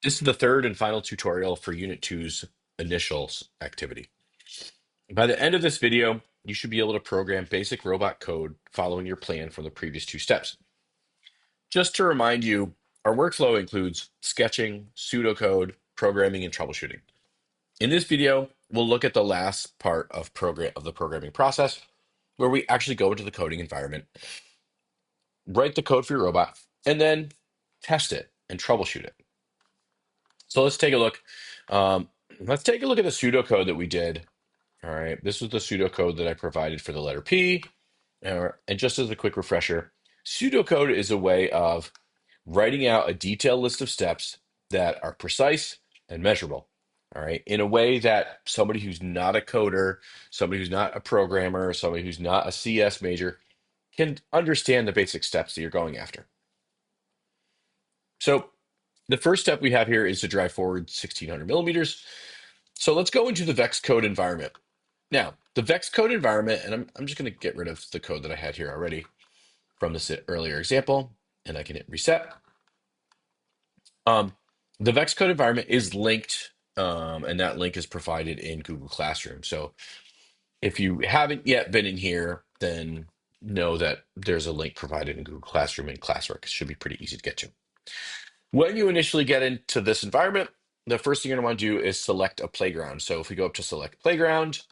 This is the third and final tutorial for Unit 2's initials activity. By the end of this video, you should be able to program basic robot code following your plan from the previous two steps. Just to remind you, our workflow includes sketching, pseudocode, programming, and troubleshooting. In this video, we'll look at the last part of the programming process, where we actually go into the coding environment, write the code for your robot, and then test it and troubleshoot it. So let's take a look. Um, let's take a look at the pseudocode that we did. All right, this was the pseudocode that I provided for the letter P. And just as a quick refresher, pseudocode is a way of writing out a detailed list of steps that are precise and measurable. All right, in a way that somebody who's not a coder, somebody who's not a programmer, somebody who's not a CS major can understand the basic steps that you're going after. So the first step we have here is to drive forward 1600 millimeters. So let's go into the VEX Code environment. Now, the VEX Code environment, and I'm just going to get rid of the code that I had here already from this earlier example, and I can hit reset. Um, the VEX Code environment is linked, and that link is provided in Google Classroom. So if you haven't yet been in here, then know that there's a link provided in Google Classroom and classwork. It should be pretty easy to get to. When you initially get into this environment, the first thing you're going to want to do is select a playground. So if we go up to select playground,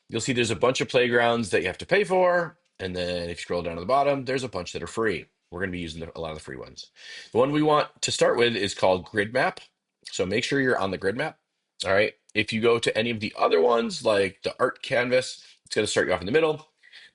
you'll see there's a bunch of playgrounds that you have to pay for. And then if you scroll down to the bottom, there's a bunch that are free. We're going to be using a lot of the free ones. The one we want to start with is called Grid Map. So make sure you're on the grid map. All right. If you go to any of the other ones, like the art canvas, it's going to start you off in the middle.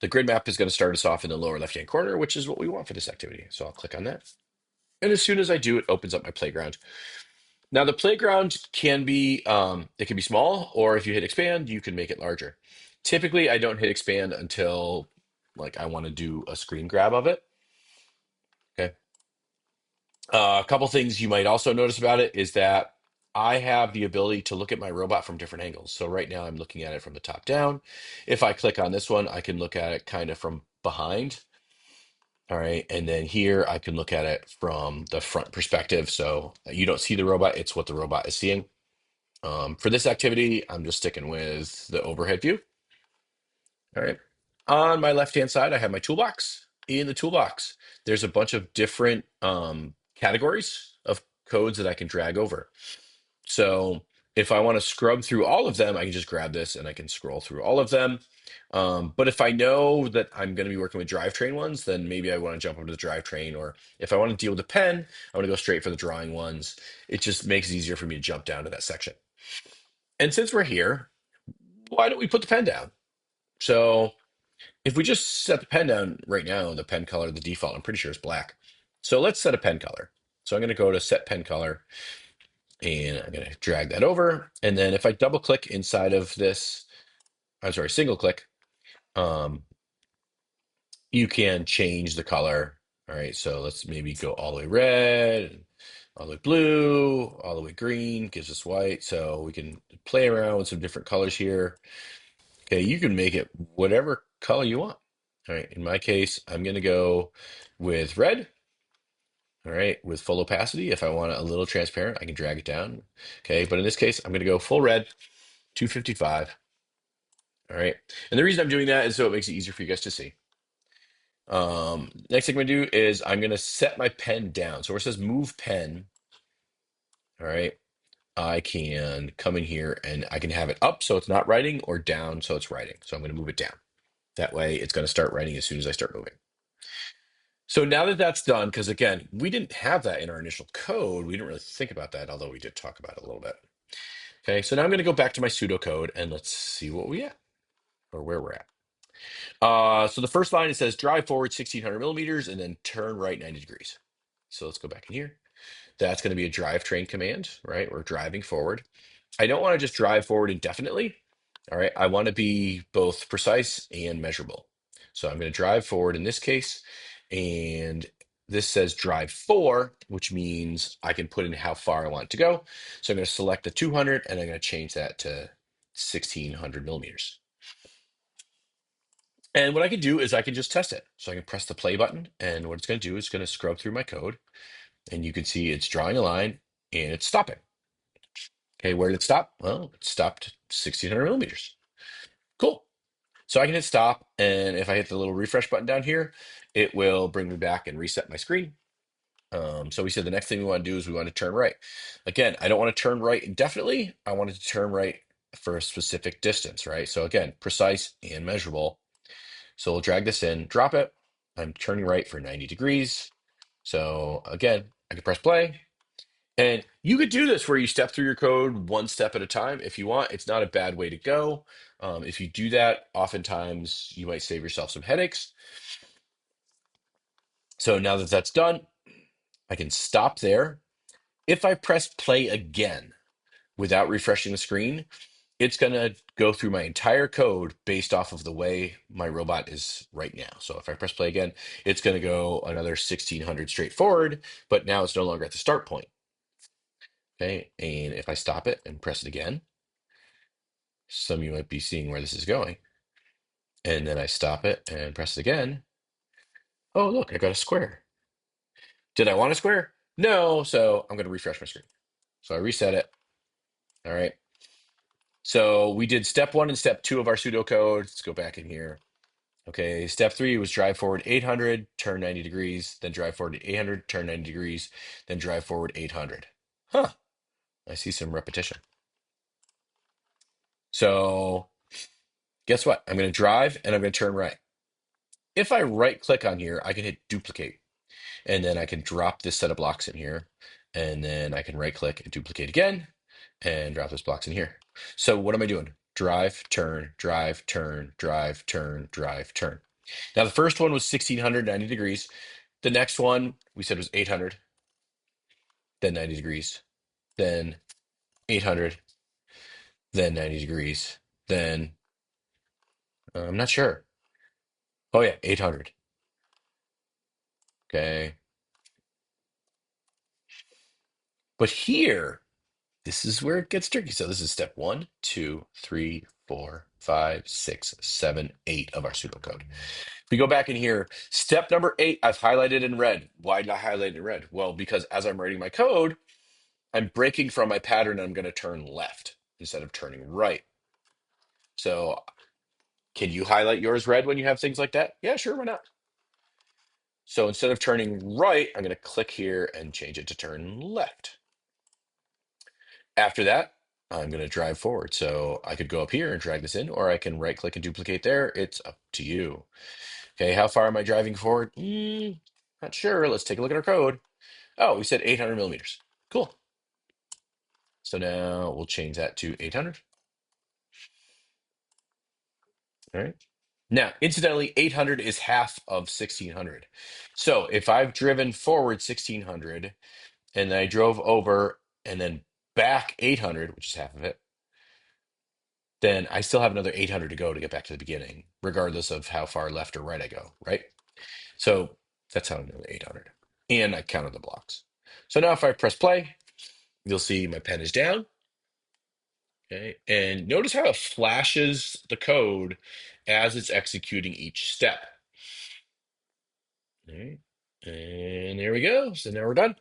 The grid map is going to start us off in the lower left-hand corner, which is what we want for this activity. So I'll click on that. And as soon as I do, it opens up my playground. Now the playground can be it can be small, or if you hit expand, you can make it larger. Typically, I don't hit expand until like I want to do a screen grab of it. Okay. A couple things you might also notice about it is that I have the ability to look at my robot from different angles. So right now I'm looking at it from the top down. If I click on this one, I can look at it kind of from behind. All right. And then here I can look at it from the front perspective. So you don't see the robot, it's what the robot is seeing. For this activity, I'm just sticking with the overhead view. All right. On my left-hand side, I have my toolbox. In the toolbox, there's a bunch of different categories of codes that I can drag over. So if I want to scrub through all of them, I can just grab this and I can scroll through all of them. But if I know that I'm going to be working with drivetrain ones, then maybe I want to jump over to the drivetrain. Or if I want to deal with the pen, I want to go straight for the drawing ones. It just makes it easier for me to jump down to that section. And since we're here, why don't we put the pen down? So if we just set the pen down right now, the pen color, the default, I'm pretty sure is black. So let's set a pen color. So I'm going to go to set pen color and I'm going to drag that over. And then if I double click inside of this, I'm sorry, single click, um, you can change the color. All right. So let's maybe go all the way red, all the way blue, all the way green, gives us white. So we can play around with some different colors here. Okay, you can make it whatever color you want. All right, in my case, I'm going to go with red. All right, with full opacity. If I want it a little transparent, I can drag it down. Okay, but in this case, I'm going to go full red, 255. All right, and the reason I'm doing that is so it makes it easier for you guys to see. Next thing I'm going to do is I'm going to set my pen down. So where it says move pen, all right, I can come in here and I can have it up so it's not writing or down so it's writing. So I'm going to move it down. That way it's going to start writing as soon as I start moving. So now that that's done, because again, we didn't have that in our initial code. We didn't really think about that, although we did talk about it a little bit. Okay, so now I'm going to go back to my pseudocode and let's see what we at or where we're at. So the first line, it says drive forward 1600 millimeters and then turn right 90 degrees. So let's go back in here. That's going to be a drivetrain command, right? We're driving forward. I don't want to just drive forward indefinitely. All right, I want to be both precise and measurable. So I'm going to drive forward in this case, and this says drive 4, which means I can put in how far I want it to go. So I'm going to select the 200 and I'm going to change that to 1600 millimeters. And what I can do is I can just test it. So I can press the play button, and what it's going to do is going to scrub through my code, and you can see it's drawing a line. and it's stopping. Okay, where did it stop? Well, it stopped 1600 millimeters. Cool. So I can hit stop, and if I hit the little refresh button down here, it will bring me back and reset my screen. So we said the next thing we want to do is we want to turn right. Again, I don't want to turn right indefinitely. I wanted to turn right for a specific distance, right? So again, precise and measurable. So we'll drag this in, drop it. I'm turning right for 90 degrees. So again, I can press play. And you could do this where you step through your code one step at a time if you want. It's not a bad way to go. If you do that, oftentimes you might save yourself some headaches. So now that that's done, I can stop there. If I press play again without refreshing the screen, it's going to go through my entire code based off of the way my robot is right now. So if I press play again, it's going to go another 1600 straight forward, but now it's no longer at the start point. Okay, and if I stop it and press it again, some of you might be seeing where this is going. And then I stop it and press it again. Oh, look, I got a square. Did I want a square? No, so I'm going to refresh my screen. So I reset it. All right. So we did step 1 and step 2 of our pseudocode. Let's go back in here. Okay, step 3 was drive forward 800, turn 90 degrees, then drive forward 800, turn 90 degrees, then drive forward 800. Huh, I see some repetition. So guess what? I'm going to drive and I'm going to turn right. If I right click on here, I can hit duplicate, and then I can drop this set of blocks in here, and then I can right click and duplicate again and drop those blocks in here. So what am I doing? Drive, turn, drive, turn, drive, turn, drive, turn. Now the first one was 1690 degrees. The next one we said was 800, then 90 degrees, then 800, then 90 degrees, then I'm not sure. Oh yeah, 800. Okay. But here, this is where it gets tricky. So this is step 1, 2, 3, 4, 5, 6, 7, 8 of our pseudocode. If we go back in here, step number 8, I've highlighted in red. Why did I highlight it in red? Well, because as I'm writing my code, I'm breaking from my pattern and I'm going to turn left instead of turning right. So can you highlight yours red when you have things like that? Yeah, sure, why not? So instead of turning right, I'm going to click here and change it to turn left. After that, I'm going to drive forward. So I could go up here and drag this in, or I can right click and duplicate there. It's up to you. Okay, how far am I driving forward? Not sure. Let's take a look at our code. Oh, we said 800 millimeters. Cool. So now we'll change that to 800. All right. Now, incidentally, 800 is half of 1600. So if I've driven forward 1600 and then I drove over and then back 800, which is half of it, then I still have another 800 to go to get back to the beginning, regardless of how far left or right I go, right? So that's how I know the 800. And I counted the blocks. So now if I press play, you'll see my pen is down. Okay. And notice how it flashes the code as it's executing each step. All right. And there we go. So now we're done.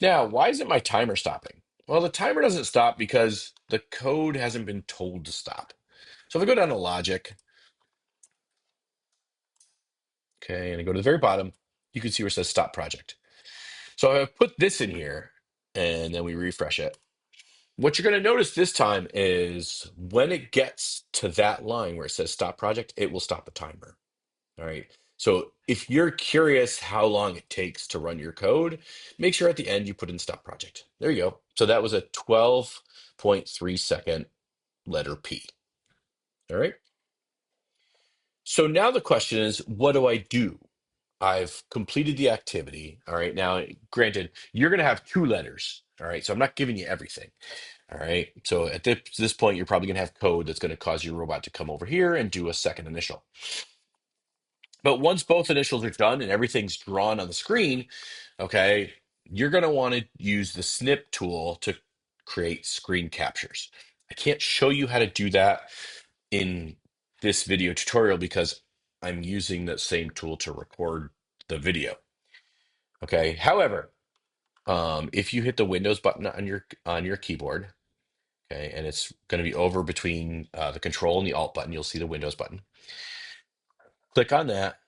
Now, why isn't my timer stopping? Well, the timer doesn't stop because the code hasn't been told to stop. So if I go down to logic, okay, and I go to the very bottom, you can see where it says stop project. So if I put this in here and then we refresh it, what you're going to notice this time is when it gets to that line where it says stop project, it will stop the timer. All right. So if you're curious how long it takes to run your code, make sure at the end you put in stop project. There you go. So that was a 12.3-second letter P. All right. So now the question is, what do I do? I've completed the activity. All right. Now, granted, you're going to have 2 letters. All right. So I'm not giving you everything. All right. So at this point, you're probably going to have code that's going to cause your robot to come over here and do a second initial. But once both initials are done and everything's drawn on the screen, okay, you're going to want to use the snip tool to create screen captures. I can't show you how to do that in this video tutorial because I'm using that same tool to record the video. Okay. However, If you hit the Windows button on your keyboard, okay, and it's going to be over between the Control and the Alt button, you'll see the Windows button. Click on that,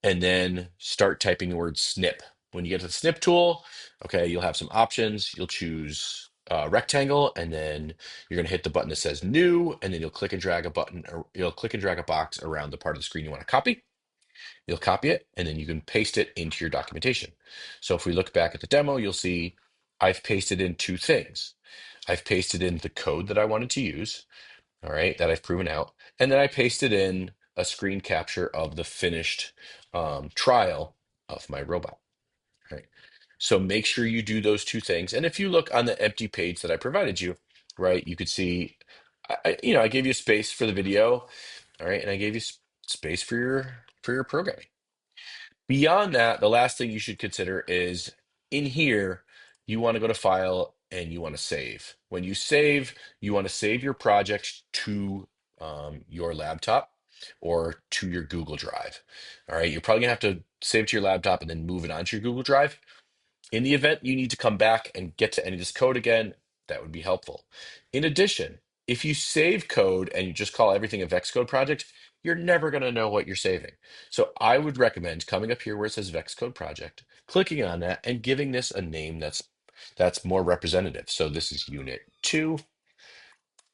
and then start typing the word snip. When you get to the snip tool, okay, you'll have some options. You'll choose rectangle, and then you're going to hit the button that says new, and then you'll click and drag a button, or you'll click and drag a box around the part of the screen you want to copy. You'll copy it, and then you can paste it into your documentation. So if we look back at the demo, you'll see I've pasted in two things. I've pasted in the code that I wanted to use, all right, that I've proven out. And then I pasted in a screen capture of the finished trial of my robot, right? So make sure you do those two things. And if you look on the empty page that I provided you, right, you could see, I gave you space for the video, all right, and I gave you space for your programming. Beyond that, the last thing you should consider is in here, you want to go to File and you want to save. When you save, you want to save your project to your laptop or to your Google Drive. All right, you're probably gonna have to save it to your laptop and then move it onto your Google Drive. In the event you need to come back and get to any of this code again, that would be helpful. In addition, if you save code and you just call everything a VEX Code project, you're never going to know what you're saving. So I would recommend coming up here where it says VEX Code project, clicking on that and giving this a name that's more representative. So this is unit 2,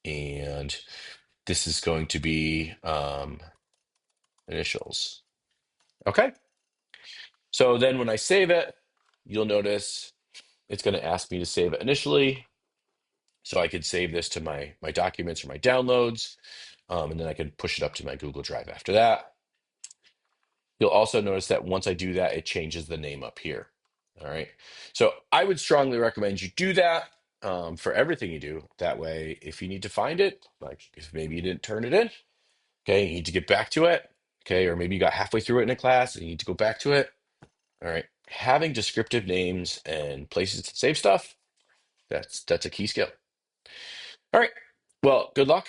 and this is going to be initials. Okay. So then when I save it, you'll notice it's going to ask me to save it initially. So I could save this to my documents or my downloads, and then I can push it up to my Google Drive after that. You'll also notice that once I do that, it changes the name up here. All right. So I would strongly recommend you do that for everything you do. That way, if you need to find it, like if maybe you didn't turn it in, okay, you need to get back to it, okay, or maybe you got halfway through it in a class and you need to go back to it. All right. Having descriptive names and places to save stuff, that's a key skill. All right. Well, good luck.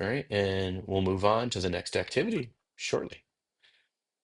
All right. And we'll move on to the next activity shortly.